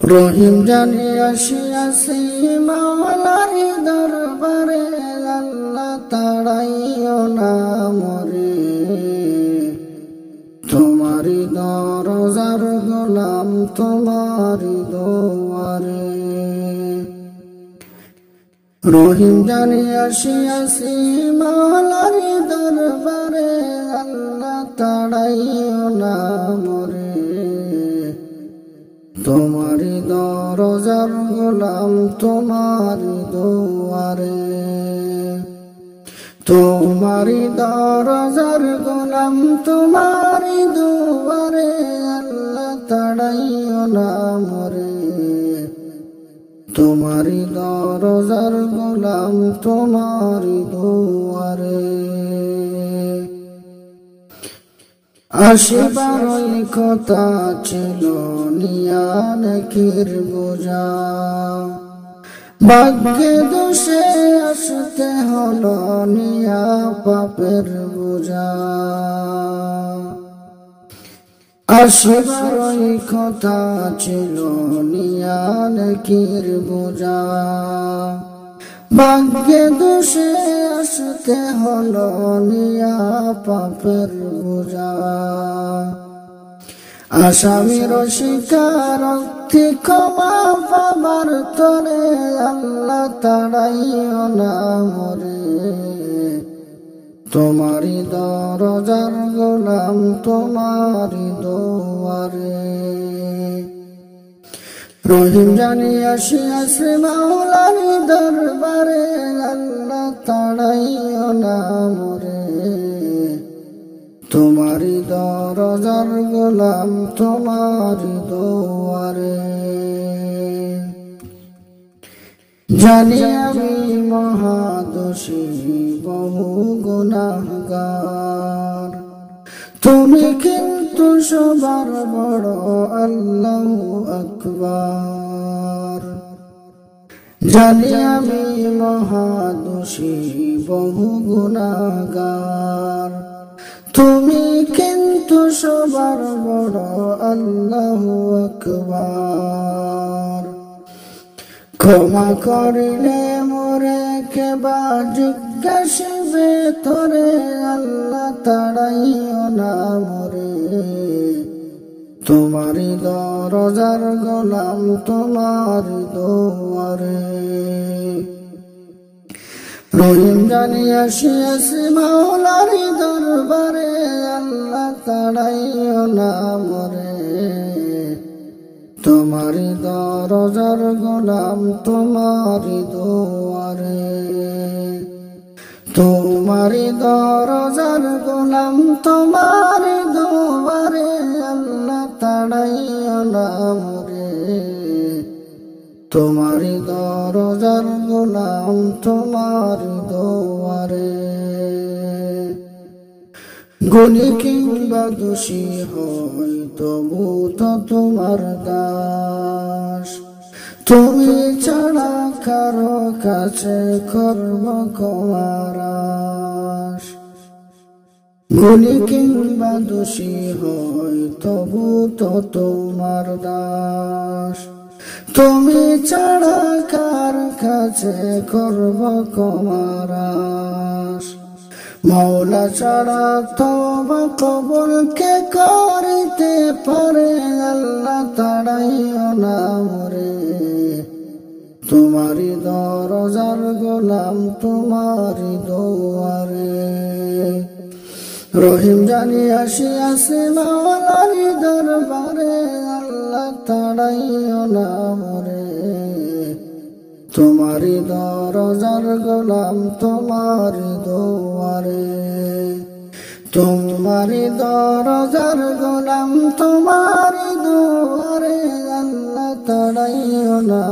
রহিম জানি আসিয়াছি মাওলার দরবারে, আল্লাহ তাড়াইও না মরে। তোমারি দরজার গোলাম, তোমারি দুয়ারে। রহিম জানি আসিয়াছি মাওলার দরবারে, আল্লাহ তাড়াইও না মরে। তোমারি দরজার গোলাম, তোমারি দুয়ারে। তোমারি দরজার গোলাম, তোমারি দুয়ারে, আল্লাহ তাড়াইও না মরে। তোমারি দরজার গোলাম, তোমারি দুয়ারে। আসিবারই কথা ছিল নিয়া নেকির বোঝা, ভাগ্যে দোষে আসতে হলো নিয়া পাপের বোঝা। আসিবারই কথা ছিল নিয়া নেকির বোঝা, ভাগ্যে দোষে আসতে হলো নিয়া পাপের বোঝা। আসামির স্বীকারোক্তি ক্ষমা পাবার তরে, আল্লাহ তাড়াইও না মরে। তোমারি দরজার গোলাম, তোমারি দুয়ারে। রহিম জানি আসিয়াছে মাওলার দরবারে, আল্লাহ তাড়াইও না মরে। তোমারি দরজার গোলাম, তোমারি দুয়ারে। জানি আমি মহাদোষী বহু গুনাহগার, তুমি কিন্তু সবার বড় আল্লাহু আকবার। জানি আমি মহাদোষী বহু গুনাহগার, তুমি কিন্তু সবার বড় আল্লাহু আকবার। ক্ষমা করিলে মোরে কেবা জিজ্ঞাসিবে তোরে, আল্লাহ তাড়াইও না মরে। তোমারি দরজার গোলাম, তোমারি দুয়ারে। রহিম জানি আসিয়াছে মাওলার দরবারে, আল্লাহ তাড়াইও না মরে। তোমারি দরজার গোলাম, তোমারি দুয়ারে। তোমারি দরজার গোলাম, তোমারি দুয়ারে, আল্লাহ তাড়াইও না মরে। তোমারি দরজার গোলাম, তোমারি দুয়ারে। গুণী কিংবা দোষী হয় তবু তো তোমার দাস, তুমি ছাড়া কারো কাছে করব ক্ষমার আশ। গুণী কিংবা দোষী হয় তবু তো তোমার দাস, তুমি ছাড়া কার কাছে করব ক্ষমার আশ। মৌলা ছাড়া তওবা কবুল কে করিতে পারে, আল্লাহ তাড়াইও না মরে। তোমারি দরজার গোলাম, তোমারি দুয়ারে। রহিম জানি আসিয়াছে মাওলার দরবারে, আল্লাহ তাড়াইও না মরে। তোমারি দরজার গোলাম, তোমারি দুয়ারে। তোমারি দরজার গোলাম, তোমারি দুয়ারে, আল্লাহ তাড়াইও না।